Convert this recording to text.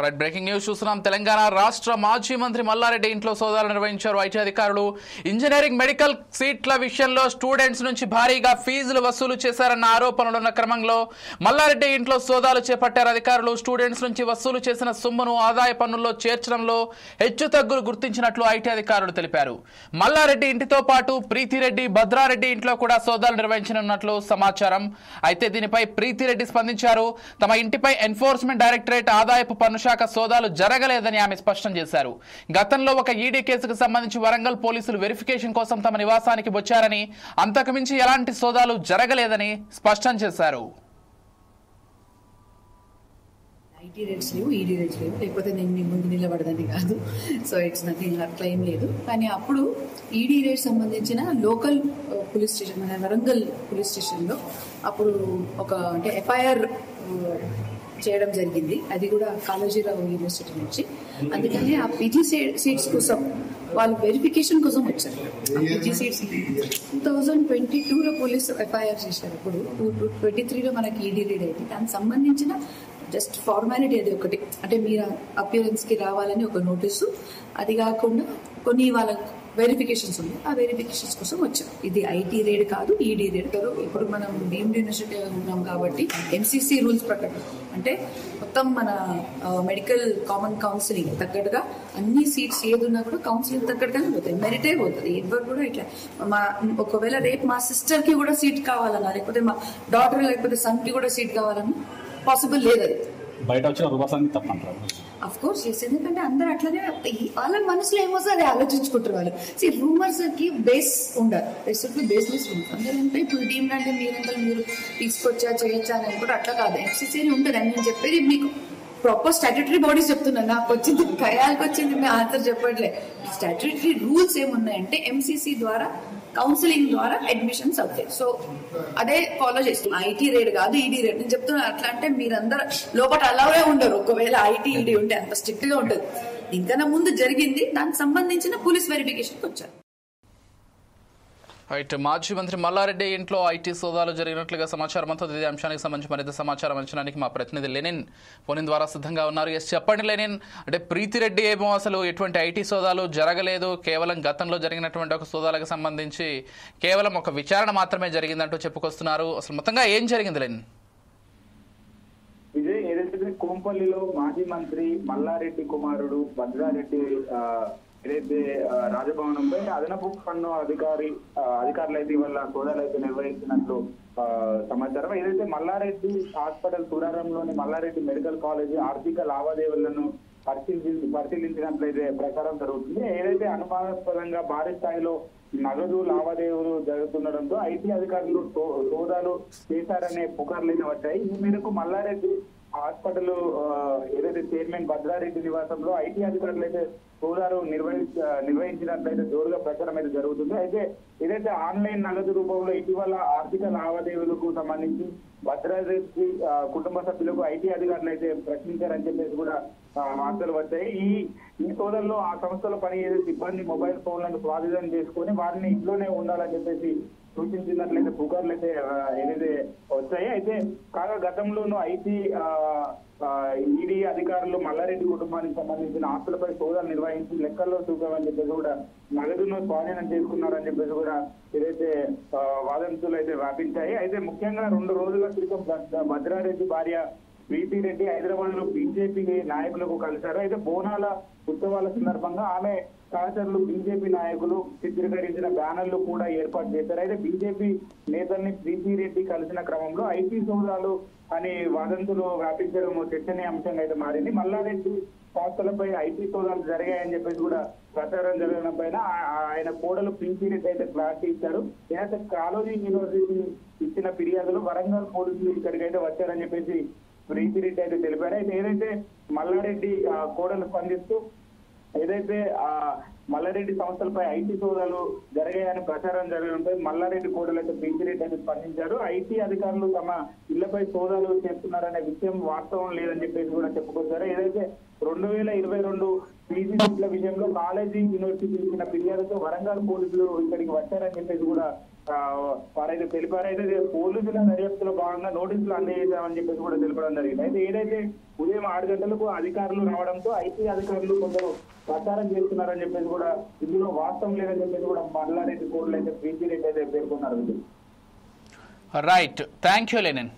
Right breaking news చూస్తున్నాం. తెలంగాణ రాష్ట్ర మాజీ మంత్రి మల్లారెడ్డి ఇంట్లో సోదాలు నిర్వహించారు ఐటీ అధికారులు. ఇంజనీరింగ్ మెడికల్ సీట్ల విషయంలో స్టూడెంట్స్ నుంచి భారీగా ఫీజులు వసూలు చేశారన్న ఆరోపణలున్న క్రమంలో మల్లారెడ్డి ఇంట్లో సోదాలు చేపట్టారు అధికారులు. స్టూడెంట్స్ నుంచి వసూలు చేసిన సొమ్మును ఆదాయ పన్నుల్లో చేర్చడంలో హెచ్చుతగ్గులు గుర్తించినట్లు ఐటీ అధికారులు తెలిపారు. మల్లారెడ్డి ఇంటితో పాటు ప్రీతిరెడ్డి, భద్రారెడ్డి ఇంట్లో కూడా సోదాలు నిర్వహించనున్నట్లు సమాచారం. అయితే దీనిపై ప్రీతిరెడ్డి స్పందించారు. తమ ఇంటిపై ఎన్ఫోర్స్మెంట్ డైరెక్టరేట్ ఆదాయపు పన్ను శాఖ సోదాలు జరగలేదని ఆమె స్పష్టం చేశారు. గతంలో ఒక ఈడీ కేసుకు సంబంధించి వరంగల్ పోలీసులు వెరిఫికేషన్ కోసం తమ నివాసానికి వచ్చారని, అంతకుమించి ఎలాంటి సోదాలు జరగలేదని స్పష్టం చేశారు. ఐటీ రేట్స్ లేవు, ఈడీ రేట్స్ లేవు, లేకపోతే నేను మీ ముందు నిలబడదని కాదు. సో ఇట్స్ నథింగ్, అట్లా ఏం లేదు. కానీ అప్పుడు ఈడీ రేట్ సంబంధించిన లోకల్ పోలీస్ స్టేషన్, మన వరంగల్ పోలీస్ స్టేషన్లో అప్పుడు ఒక అంటే ఎఫ్ఐఆర్ చేయడం జరిగింది. అది కూడా కాళోజీరావు యూనివర్సిటీ నుంచి. అందుకని ఆ పీజీ సీట్స్ కోసం వాళ్ళు వెరిఫికేషన్ కోసం వచ్చారు. ఆ పీజీ సీట్స్ 2022లో పోలీసు ఎఫ్ఐఆర్ చేశారు. ఇప్పుడు 2023లో మనకి ఈడీ రీడ్ అయింది. దానికి సంబంధించిన జస్ట్ ఫార్మాలిటీ అది ఒకటి, అంటే మీరు అపియరెన్స్కి రావాలని ఒక నోటీసు. అది కాకుండా కొన్ని వాళ్ళ వెరిఫికేషన్స్ ఉన్నాయి. ఆ వెరిఫికేషన్స్ కోసం వచ్చాం. ఇది ఐటీ రేడ్ కాదు, ఈడీ రేడ్ కాదు. ఇప్పుడు మనం డీమ్డ్ యూనివర్సిటీ ఉన్నాం కాబట్టి ఎంసీసీ రూల్స్ ప్రకారం అంటే మొత్తం మన మెడికల్ కామన్ కౌన్సిలింగ్ తగ్గట్టుగా అన్ని సీట్స్ ఏది ఉన్నా కూడా కౌన్సిలింగ్ తగ్గట్టుగానే పోతాయి, మెరిటే పోతుంది. ఎవరు కూడా ఇట్లా ఒకవేళ రేపు మా సిస్టర్ కి కూడా సీట్ కావాలన్నా, లేకపోతే మా డాటర్ లేకపోతే సన్ కి కూడా సీట్ కావాలన్నా పాసిబుల్ లేదు. అది బయట వచ్చిన రూపాయలు తప్పంటారు. అఫ్ కోర్స్ ఎస్, ఎందుకంటే అందరూ అట్లనే వాళ్ళ మనసులో ఏమోసో అది ఆలోచించుకుంటారు వాళ్ళు. రూమర్స్ కి బేస్ ఉండాలి, బేస్లెస్ రూమర్స్ అందరూ ఉంటాయి. ఇప్పుడు డీమ్ అంటే మీరు తీసుకొచ్చా చేయొచ్చా అని కూడా అట్లా కాదు, ఎఫ్సీసీ ఉంటుంది. అని నేను చెప్పేది మీకు ప్రాపర్ స్టాట్యూటరీ బాడీస్ చెప్తున్నాను. నాకు వచ్చింది ఖయాల్కి వచ్చింది, మీ ఆన్సర్ చెప్పట్లే. స్టాట్యూటరీ రూల్స్ ఏమున్నాయంటే ఎంసీసీ ద్వారా కౌన్సిలింగ్ ద్వారా అడ్మిషన్స్ అవుతాయి. సో అదే ఫాలో చేస్తాం. ఐటీ రేడ్ కాదు, ఈడీ రేడ్. నేను చెప్తున్నా అట్లా అంటే మీరందరూ లోపల అలాగే ఉండరు. ఒకవేళ ఐటీ ఈడీ ఉంటే అంత స్ట్రిక్ట్ గా ఉంటుంది. దీనికన్నా ముందు జరిగింది, దానికి సంబంధించిన పోలీస్ వెరిఫికేషన్కి వచ్చారు. రైట్, మాజీ మంత్రి మల్లారెడ్డి ఇంట్లో ఐటీ సోదాలు జరిగినట్లుగా సమాచారం అంతా. ఇదే అంశానికి సంబంధించి మరింత సమాచారం అంచడానికి మా ప్రతినిధి లెనిన్ ఫోన్ ద్వారా సిద్ధంగా ఉన్నారు. ఎస్, చెప్పండి లెనిన్. అంటే ప్రీతిరెడ్డి ఏమో అసలు ఎటువంటి ఐటీ సోదాలు జరగలేదు, కేవలం గతంలో జరిగినటువంటి ఒక సోదాలకు సంబంధించి కేవలం ఒక విచారణ మాత్రమే జరిగిందంటూ చెప్పుకొస్తున్నారు. అసలు మొత్తంగా ఏం జరిగింది లెనిన్? ఇదే ఏదైతే కోంపల్లిలో మాజీ మంత్రి మల్లారెడ్డి కుమారుడు భద్రారెడ్డి ఏదైతే రాజభవనంపై అదనపు పన్ను అధికారులు అయితే ఇవాళ సోదాలు అయితే నిర్వహించినట్లు సమాచారం. ఏదైతే మల్లారెడ్డి హాస్పిటల్ సూరారంలోని మల్లారెడ్డి మెడికల్ కాలేజ్ ఆర్థిక లావాదేవీలను పరిశీలించినట్లయితే ప్రచారం జరుగుతుంది. ఏదైతే అనుమానాస్పదంగా భారీ స్థాయిలో నగదు లావాదేవీలు జరుగుతుండడంతో ఐటీ అధికారులు సోదాలు చేశారనే పుకార్లు అయితే వచ్చాయి. ఈ మేరకు మల్లారెడ్డి హాస్పిటల్ ఏదైతే చైర్మన్ భద్రారెడ్డి నివాసంలో ఐటీ అధికారులు అయితే సోదాలు నిర్వహించినట్లయితే జోరుగా ప్రచారం అయితే జరుగుతుంది. అయితే ఏదైతే ఆన్లైన్ నగదు రూపంలో ఇటీవల ఆర్థిక లావాదేవీలకు సంబంధించి భద్రారెడ్డి కుటుంబ సభ్యులకు ఐటీ అధికారులు అయితే ప్రశ్నించారని చెప్పేసి కూడా వార్తలు వచ్చాయి. ఈ సోదాల్లో ఆ సంస్థలో పనిచేసే సిబ్బంది మొబైల్ ఫోన్లను స్వాధీనం చేసుకుని వారిని ఇంట్లోనే ఉండాలని చెప్పేసి సూచించినట్లయితే పుకార్లు అయితే ఏదైతే వచ్చాయి. అయితే కాగా గతంలోనూ ఐటీ ఈడీ అధికారులు మల్లారెడ్డి కుటుంబానికి సంబంధించిన ఆస్తులపై సోదాలు నిర్వహించి లెక్కల్లో చూపామని చెప్పేసి కూడా నగదును స్వాధీనం చేసుకున్నారని చెప్పేసి కూడా ఏదైతే వాదంతులు అయితే వ్యాపించాయి. అయితే ముఖ్యంగా 2 రోజుల క్రితం భద్రారెడ్డి భార్య ప్రీతిరెడ్డి హైదరాబాద్ లో బీజేపీ నాయకులకు కలిశారు. అయితే బోనాల ఉత్సవాల సందర్భంగా ఆమె సహచరులు బీజేపీ నాయకులు చిత్రీకరించిన బ్యానర్లు కూడా ఏర్పాటు చేశారు. అయితే బీజేపీ నేతల్ని ప్రీతిరెడ్డి కలిసిన క్రమంలో ఐటీ సోదాలు అని వాదంతులు వ్యాపించడం చర్చనీయాంశంగా అయితే మారింది. మల్లారెడ్డి సంస్థలపై ఐటీ సోదాలు జరిగాయని చెప్పేసి కూడా ప్రచారం జరగడం పైన ఆయన కోడలు ప్రీతిరెడ్డి అయితే క్లారిటీ ఇచ్చారు. ఏదైతే కాళోజీ యూనివర్సిటీ ఇచ్చిన ఫిర్యాదులు వరంగల్ పోలీసులు ఇక్కడికైతే వచ్చారని చెప్పేసి ప్రీతిరెడ్డి అయితే తెలిపారు. అయితే ఏదైతే మల్లారెడ్డి కోడలు స్పందిస్తూ ఏదైతే మల్లారెడ్డి సంస్థలపై ఐటీ సోదాలు జరిగాయని ప్రచారం జరగడంపై మల్లారెడ్డి కోడలు అయితే ప్రీతిరెడ్డి అయితే స్పందించారు. ఐటీ అధికారులు తమ ఇళ్లపై సోదాలు చేస్తున్నారనే విషయం వాస్తవం లేదని చెప్పేసి కూడా చెప్పుకొచ్చారు. ఏదైతే 2022 పీజీ సీట్ల విషయంలో కాలేజీ యూనివర్సిటీ ఇచ్చిన ఫిర్యాదుతో వరంగల్ పోలీసులు ఇక్కడికి వచ్చారని చెప్పేసి కూడా వారైతే తెలిపారు. అయితే పోలీసుల దర్యాప్తులో భాగంగా నోటీసులు అందజేశామని చెప్పేసి కూడా తెలపడం జరిగింది. అయితే ఏదైతే ఉదయం 6 గంటలకు అధికారులు రావడంతో ఐటీ అధికారులు కొందరు ప్రచారం చేస్తున్నారని చెప్పేసి కూడా ఇందులో వాస్తవం లేదని చెప్పేసి కూడా మల్లారెడ్డి కోర్టులు అయితే పీసీ రెడ్డి అయితే పేర్కొన్నారు. Right, thank you Lenin.